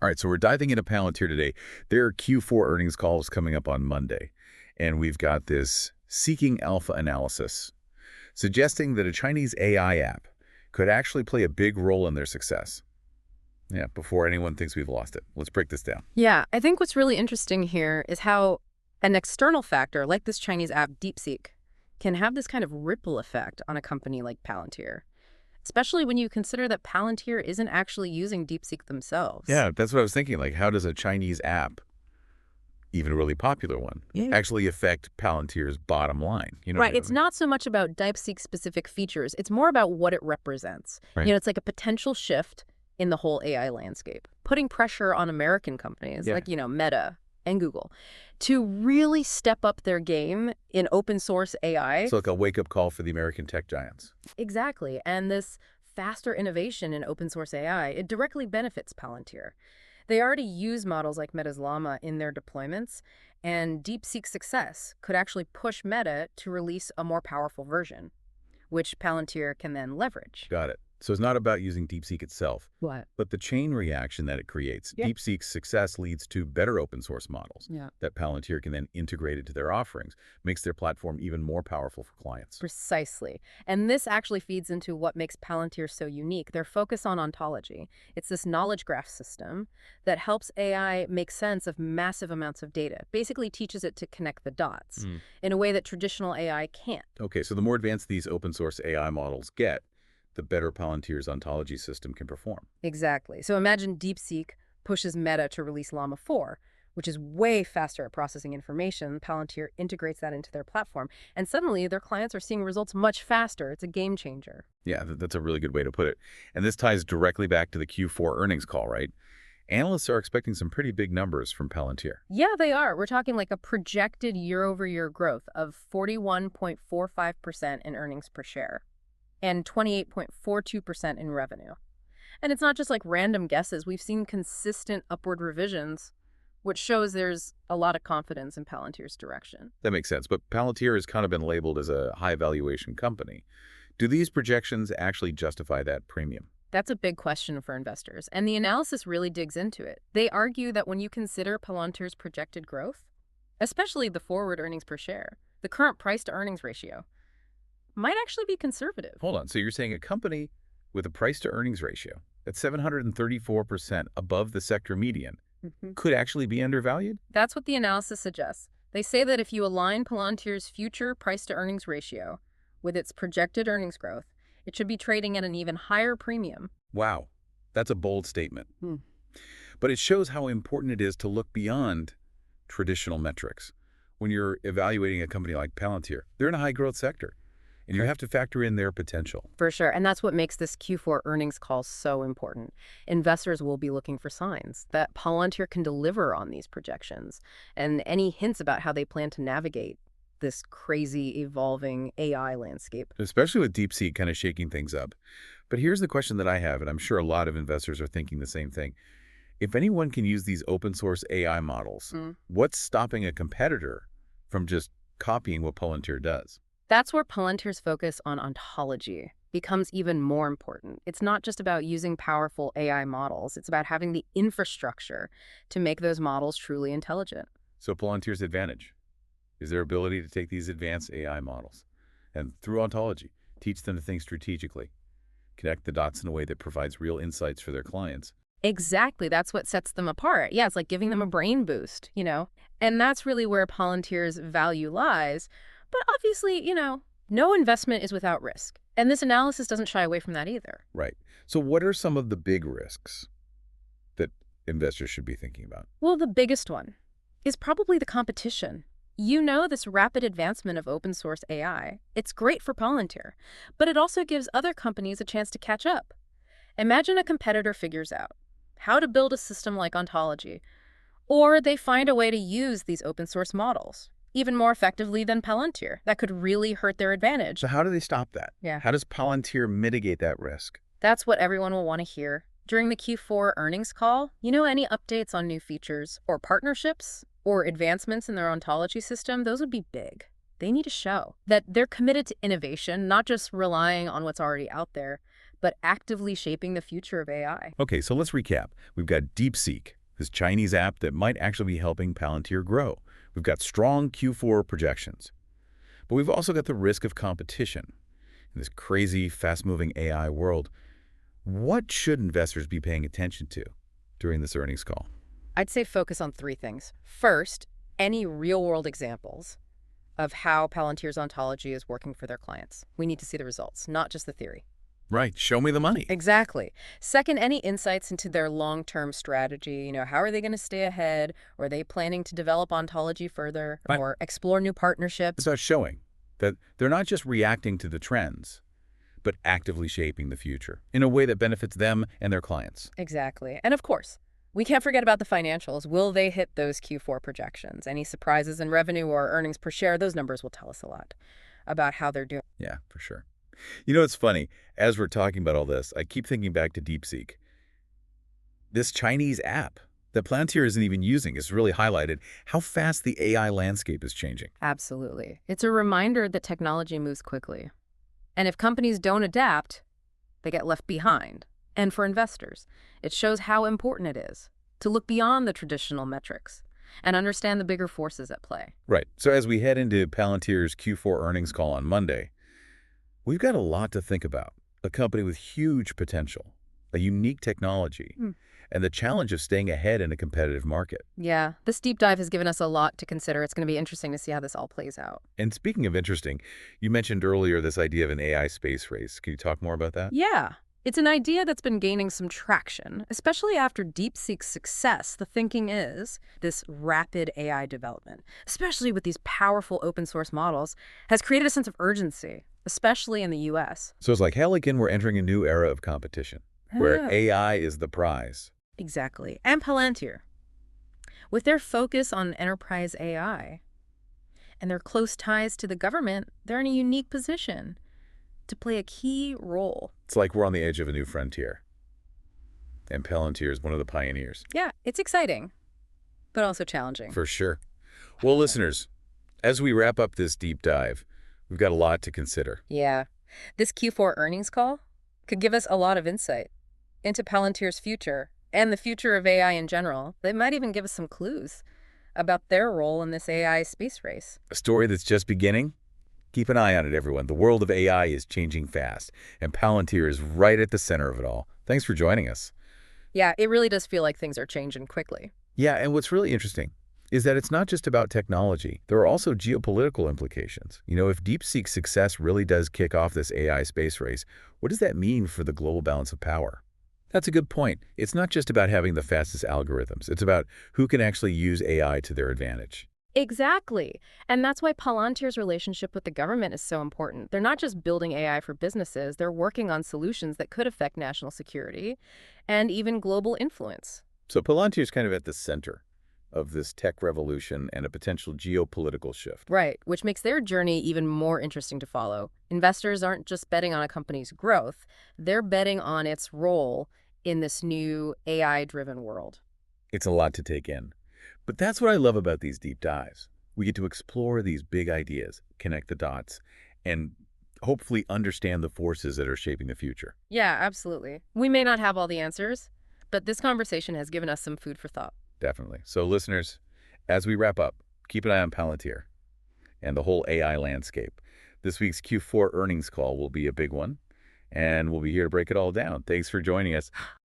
All right, so we're diving into Palantir today. Their Q4 earnings call is coming up on Monday, and we've got this Seeking Alpha analysis suggesting that a Chinese AI app could actually play a big role in their success. Yeah, before anyone thinks we've lost it. Let's break this down. Yeah, I think what's really interesting here is how an external factor like this Chinese app DeepSeek can have this kind of ripple effect on a company like Palantir, especially when you consider that Palantir isn't actually using DeepSeek themselves. Yeah, that's what I was thinking. Like, how does a Chinese app, even a really popular one, actually affect Palantir's bottom line? You know Right. It's not so much about DeepSeek specific features. It's more about what it represents. Right. It's like a potential shift in the whole AI landscape, putting pressure on American companies like, Meta and Google to really step up their game in open source AI. So like a wake-up call for the American tech giants. Exactly. And this faster innovation in open source AI, it directly benefits Palantir. They already use models like Meta's Llama in their deployments, and DeepSeek's success could actually push Meta to release a more powerful version, which Palantir can then leverage. Got it. So it's not about using DeepSeek itself, What? but the chain reaction that it creates. Yeah. DeepSeek's success leads to better open source models that Palantir can then integrate into their offerings, makes their platform even more powerful for clients. Precisely. And this actually feeds into what makes Palantir so unique, their focus on ontology. It's this knowledge graph system that helps AI make sense of massive amounts of data, basically teaches it to connect the dots in a way that traditional AI can't. Okay, so the more advanced these open source AI models get, the better Palantir's ontology system can perform. Exactly. So imagine DeepSeek pushes Meta to release Llama 4, which is way faster at processing information. Palantir integrates that into their platform, and suddenly their clients are seeing results much faster. It's a game changer. Yeah, that's a really good way to put it. And this ties directly back to the Q4 earnings call, right? Analysts are expecting some pretty big numbers from Palantir. Yeah, they are. We're talking like a projected year-over-year growth of 41.45% in earnings per share and 28.42% in revenue. And it's not just like random guesses. We've seen consistent upward revisions, which shows there's a lot of confidence in Palantir's direction. That makes sense. But Palantir has kind of been labeled as a high valuation company. Do these projections actually justify that premium? That's a big question for investors, and the analysis really digs into it. They argue that when you consider Palantir's projected growth, especially the forward earnings per share, the current price-to-earnings ratio might actually be conservative. Hold on. So you're saying a company with a price-to-earnings ratio that's 734% above the sector median could actually be undervalued? That's what the analysis suggests. They say that if you align Palantir's future price-to-earnings ratio with its projected earnings growth, it should be trading at an even higher premium. Wow. That's a bold statement. But it shows how important it is to look beyond traditional metrics. When you're evaluating a company like Palantir, they're in a high-growth sector, and you have to factor in their potential. For sure, and that's what makes this Q4 earnings call so important. Investors will be looking for signs that Palantir can deliver on these projections, and any hints about how they plan to navigate this crazy evolving AI landscape. Especially with DeepSeek kind of shaking things up. But here's the question that I have, and I'm sure a lot of investors are thinking the same thing. If anyone can use these open source AI models, what's stopping a competitor from just copying what Palantir does? That's where Palantir's focus on ontology becomes even more important. It's not just about using powerful AI models. It's about having the infrastructure to make those models truly intelligent. So Palantir's advantage is their ability to take these advanced AI models and, through ontology, teach them to think strategically, connect the dots in a way that provides real insights for their clients. Exactly. That's what sets them apart. Yeah, it's like giving them a brain boost, And that's really where Palantir's value lies. But obviously, no investment is without risk. And this analysis doesn't shy away from that either. Right. So what are some of the big risks that investors should be thinking about? Well, the biggest one is probably the competition. This rapid advancement of open source AI, it's great for Palantir, but it also gives other companies a chance to catch up. Imagine a competitor figures out how to build a system like Ontology, or they find a way to use these open source models even more effectively than Palantir. That could really hurt their advantage. So how do they stop that? Yeah. How does Palantir mitigate that risk? That's what everyone will want to hear. During the Q4 earnings call, any updates on new features or partnerships or advancements in their ontology system, those would be big. They need to show that they're committed to innovation, not just relying on what's already out there. but actively shaping the future of AI. Okay, so let's recap. We've got DeepSeek, this Chinese app that might actually be helping Palantir grow. We've got strong Q4 projections. But we've also got the risk of competition. In this crazy, fast-moving AI world, what should investors be paying attention to during this earnings call? I'd say focus on three things. First, any real-world examples of how Palantir's Ontology is working for their clients. We need to see the results, not just the theory. Right, show me the money. Exactly. Second, any insights into their long-term strategy. How are they going to stay ahead? Or are they planning to develop Ontology further Right. or explore new partnerships? It's about showing that they're not just reacting to the trends, but actively shaping the future in a way that benefits them and their clients. Exactly. And of course, we can't forget about the financials. Will they hit those Q4 projections? Any surprises in revenue or earnings per share? Those numbers will tell us a lot about how they're doing. Yeah, for sure. It's funny. As we're talking about all this, I keep thinking back to DeepSeek. This Chinese app that Palantir isn't even using is really highlighted how fast the AI landscape is changing. Absolutely. It's a reminder that technology moves quickly. And if companies don't adapt, they get left behind. And for investors, it shows how important it is to look beyond the traditional metrics and understand the bigger forces at play. Right. So as we head into Palantir's Q4 earnings call on Monday, we've got a lot to think about. A company with huge potential, a unique technology, and the challenge of staying ahead in a competitive market. Yeah, this deep dive has given us a lot to consider. It's going to be interesting to see how this all plays out. And speaking of interesting, you mentioned earlier this idea of an AI space race. Can you talk more about that? Yeah, it's an idea that's been gaining some traction, especially after DeepSeek's success. The thinking is this rapid AI development, especially with these powerful open source models, has created a sense of urgency, especially in the US. So it's like, hell again, we're entering a new era of competition, where Yeah. AI is the prize. Exactly. And Palantir, with their focus on enterprise AI and their close ties to the government, they're in a unique position to play a key role. It's like we're on the edge of a new frontier. And Palantir is one of the pioneers. Yeah, it's exciting, but also challenging. For sure. Well, listeners, as we wrap up this deep dive, we've got a lot to consider. Yeah. This Q4 earnings call could give us a lot of insight into Palantir's future and the future of AI in general. They might even give us some clues about their role in this AI space race. A story that's just beginning? Keep an eye on it, everyone. The world of AI is changing fast, and Palantir is right at the center of it all. Thanks for joining us. Yeah, it really does feel like things are changing quickly. Yeah, and what's really interesting is that it's not just about technology. There are also geopolitical implications. If DeepSeek's success really does kick off this AI space race, what does that mean for the global balance of power? That's a good point. It's not just about having the fastest algorithms. It's about who can actually use AI to their advantage. Exactly. And that's why Palantir's relationship with the government is so important. They're not just building AI for businesses, they're working on solutions that could affect national security and even global influence. So Palantir is kind of at the center of this tech revolution and a potential geopolitical shift. Right, which makes their journey even more interesting to follow. Investors aren't just betting on a company's growth, they're betting on its role in this new AI-driven world. It's a lot to take in. But that's what I love about these deep dives. We get to explore these big ideas, connect the dots, and hopefully understand the forces that are shaping the future. Yeah, absolutely. We may not have all the answers, but this conversation has given us some food for thought. Definitely. So listeners, as we wrap up, keep an eye on Palantir and the whole AI landscape. This week's Q4 earnings call will be a big one, and we'll be here to break it all down. Thanks for joining us.